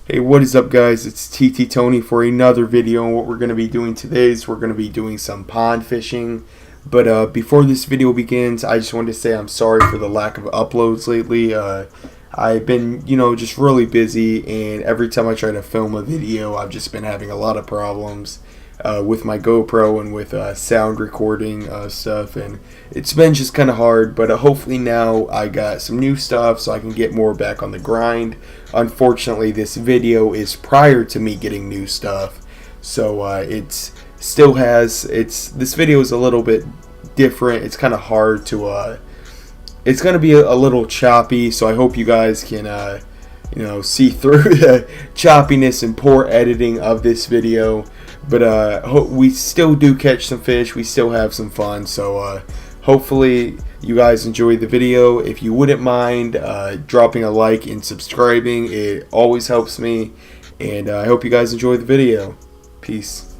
Hey, what is up, guys? It's TT Tony for another video, and what we're going to be doing today is we're going to be doing some pond fishing. But before this video begins, I just wanted to say I'm sorry for the lack of uploads lately. I've been, just really busy, and every time I try to film a video, I've just been having a lot of problems with my GoPro and with sound recording stuff, and it's been just kind of hard. But hopefully now I got some new stuff so I can get more back on the grind. Unfortunately, this video is prior to me getting new stuff, so this video is a little bit different. It's kind of hard to it's going to be a little choppy, so I hope you guys can see through the choppiness and poor editing of this video. But we still do catch some fish. We still have some fun. So hopefully you guys enjoyed the video. If you wouldn't mind dropping a like and subscribing, it always helps me. And I hope you guys enjoy the video. Peace.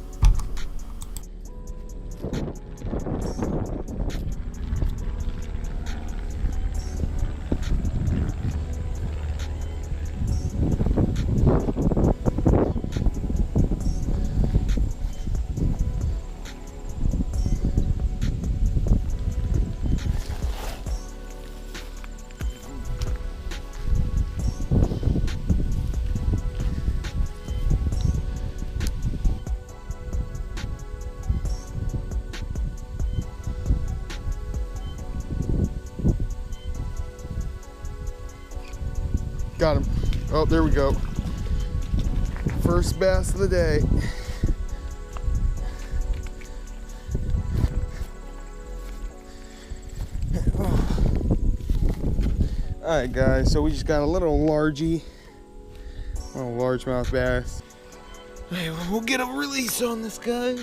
Got him. Oh, there we go. First bass of the day. Alright guys, so we just got a little largemouth bass. Hey, we'll get a release on this guy.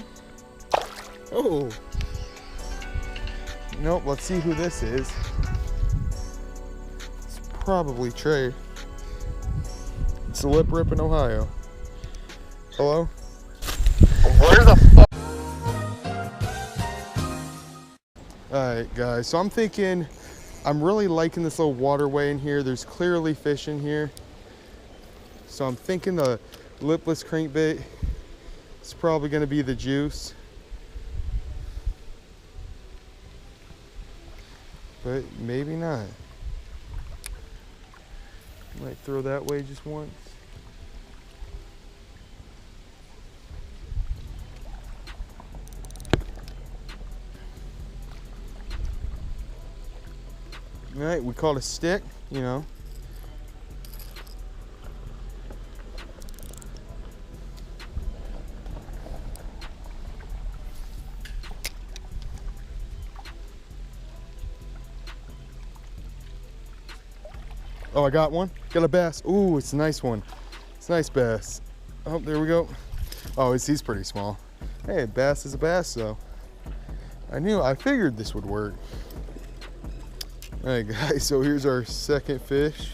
Oh. Nope, let's see who this is. It's probably Trey. It's a lip rip in Ohio. Hello? Where the fuck? Alright guys, so I'm thinking, I'm really liking this little waterway in here. There's clearly fish in here. So I'm thinking the lipless crankbait is probably going to be the juice. But maybe not. Might throw that way just once. Alright, we caught a stick, Oh, I got one. Got a bass. Ooh, it's a nice one. It's a nice bass. Oh, there we go. Oh, he's pretty small. Hey, a bass is a bass, though. I figured this would work. All right, guys, so here's our second fish.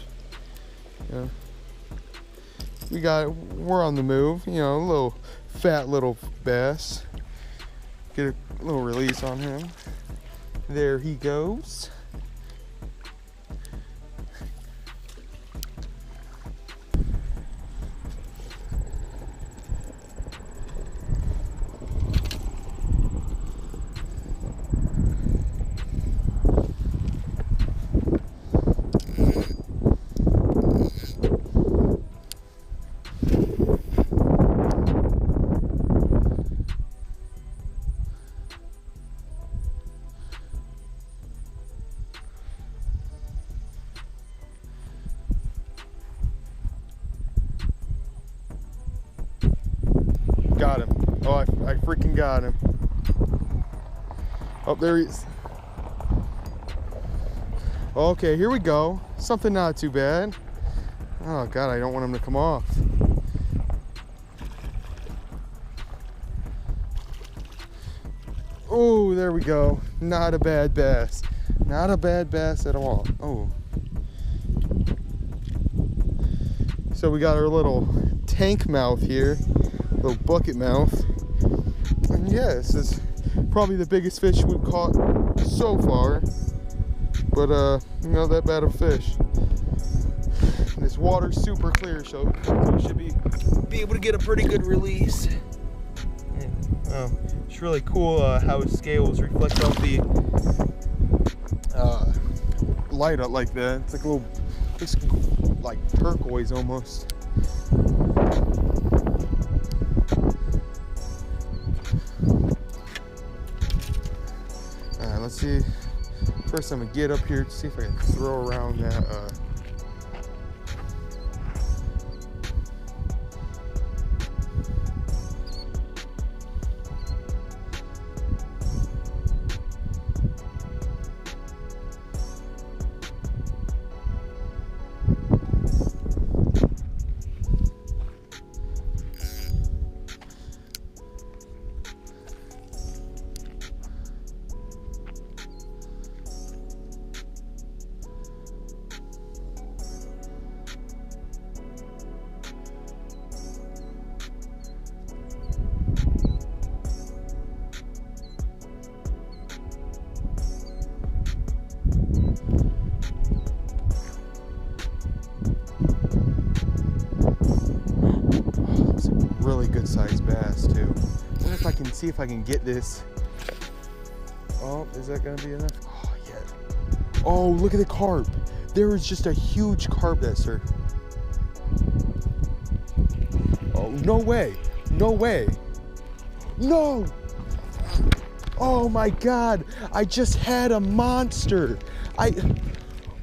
We're on the move, a little fat little bass. Get a little release on him. There he goes. Got him. Oh, I freaking got him. Oh, there he is. Okay, here we go. Something not too bad. Oh, God, I don't want him to come off. Oh, there we go. Not a bad bass. Not a bad bass at all. Oh. So we got our little tank mouth here. Little bucket mouth. And yeah, this is probably the biggest fish we've caught so far. But not that bad of a fish. This water's super clear, so we should be able to get a pretty good release. It's really cool how its scales reflect off the light up like that. It's like a little, it's like turquoise almost. Alright, let's see. First I'm gonna get up here to see if I can throw around that good sized bass too. I wonder if I can see if I can get this. Oh, is that gonna be enough? Oh yeah. Oh, look at the carp. There is just a huge carp that sir. Oh, no way. No way. No. Oh my God. I just had a monster.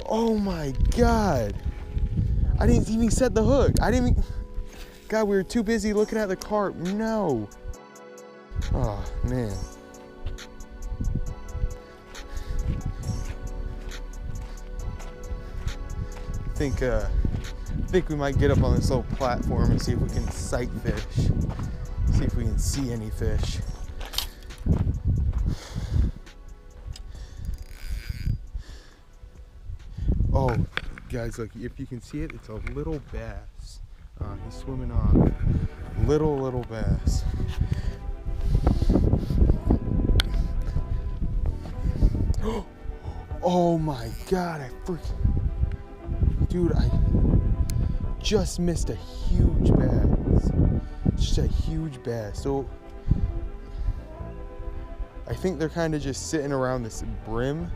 Oh my God. I didn't even set the hook. I didn't even. God, we were too busy looking at the carp. No. Oh, man. I think we might get up on this little platform and see if we can sight fish. See if we can see any fish. Oh, guys, look, if you can see it, it's a little bass. He's swimming off. Little bass. Oh my God, dude, I just missed a huge bass. Just a huge bass. So I think they're kind of just sitting around this brim.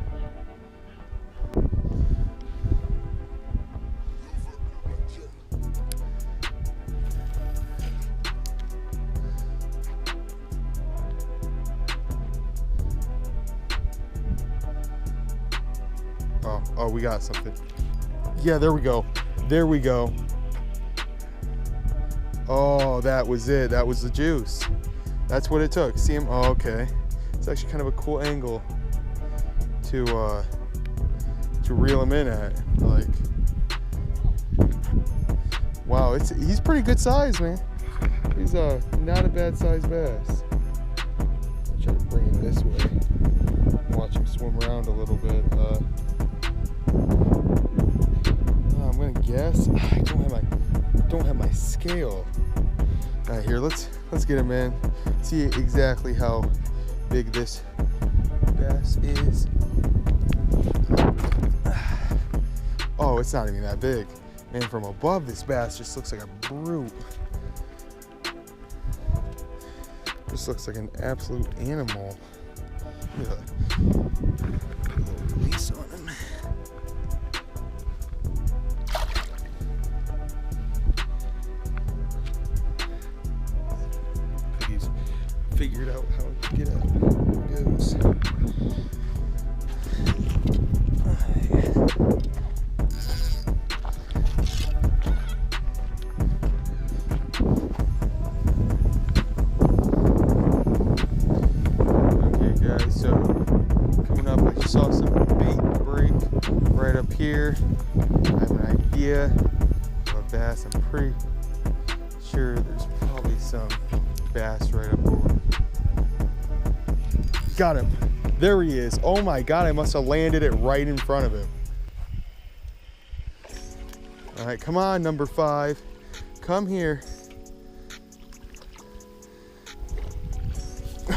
Oh, we got something. Yeah, there we go. There we go. Oh, that was it. That was the juice. That's what it took. See him? Oh, okay. It's actually kind of a cool angle to reel him in at. Like, wow, he's pretty good size, man. He's not a bad size bass. I'll try to bring him this way. Watch him swim around a little bit. I'm gonna guess. I don't have my scale. All right, here, let's get him in. See exactly how big this bass is. Oh, it's not even that big. Man, from above, this bass just looks like a brute. Just looks like an absolute animal. Look at that. Release on him. Figured out how to get it. There it goes. Okay guys, so coming up I just saw some bait break right up here. I have an idea of a bass. I'm pretty sure there's probably some bass right up over. Got him. There he is. Oh my God, I must have landed it right in front of him. All right, come on, number 5. Come here.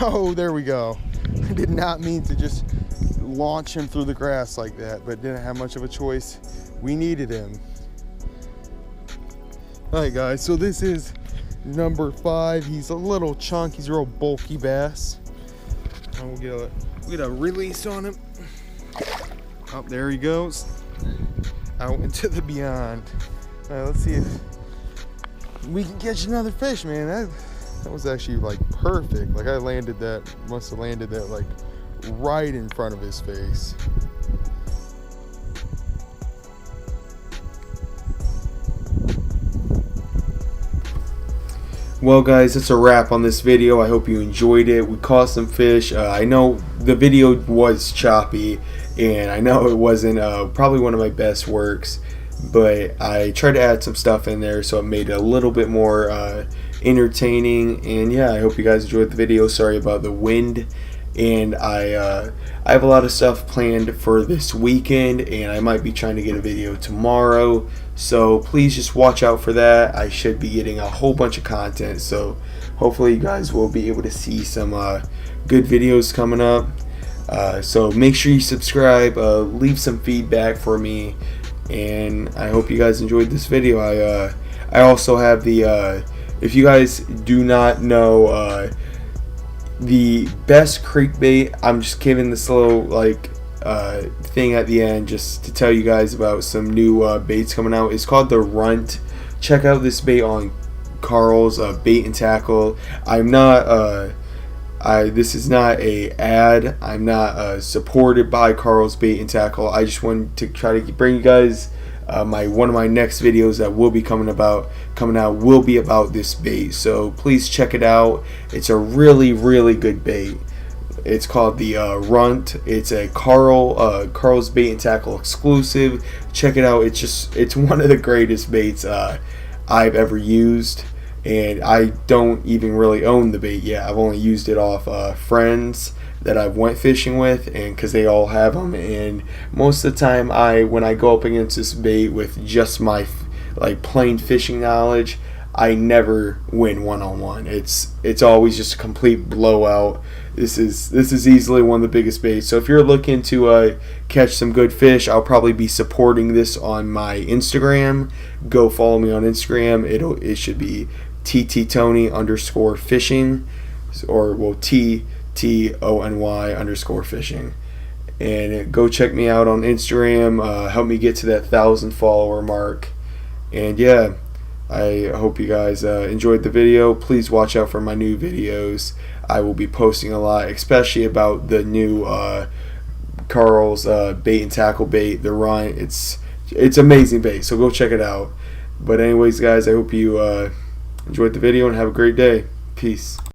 Oh, there we go. I did not mean to just launch him through the grass like that, but didn't have much of a choice. We needed him. Alright guys, so this is number 5. He's a little chunky, he's a real bulky bass. And we'll get a release on him. Oh, there he goes. Out into the beyond. Alright, let's see if we can catch another fish, man. That was actually like perfect. Like I must have landed that like right in front of his face. Well guys, that's a wrap on this video. I hope you enjoyed it. We caught some fish. I know the video was choppy, and I know it wasn't probably one of my best works, but I tried to add some stuff in there so it made it a little bit more entertaining. And yeah, I hope you guys enjoyed the video. Sorry about the wind. And I have a lot of stuff planned for this weekend, and I might be trying to get a video tomorrow, so please just watch out for that. I should be getting a whole bunch of content, so hopefully you guys will be able to see some good videos coming up. So make sure you subscribe, leave some feedback for me, and I hope you guys enjoyed this video. I also have the if you guys do not know the best creek bait, I'm just giving this little like thing at the end just to tell you guys about some new baits coming out. It's called the Runt. Check out this bait on Carl's Bait and Tackle. I'm not this is not a ad. I'm not supported by Carl's Bait and Tackle. I just wanted to try to bring you guys one of my next videos that will be coming out will be about this bait, so please check it out. It's a really good bait. It's called the Runt. It's a Carl's Bait and Tackle exclusive. Check it out. It's one of the greatest baits I've ever used, and I don't even really own the bait yet. I've only used it off friends that I've went fishing with, and because they all have them, and most of the time when I go up against this bait with just my like plain fishing knowledge, I never win one-on-one. It's always just a complete blowout. This is easily one of the biggest baits. So if you're looking to catch some good fish, I'll probably be supporting this on my Instagram. Go follow me on Instagram. It should be ttony_fishing, or well TTONY_fishing, and go check me out on Instagram. Help me get to that 1,000 follower mark. And yeah, I hope you guys enjoyed the video. Please watch out for my new videos. I will be posting a lot, especially about the new Carl's Bait and Tackle bait, the Runt. It's amazing bait, so go check it out. But anyways guys, I hope you enjoyed the video and have a great day. Peace.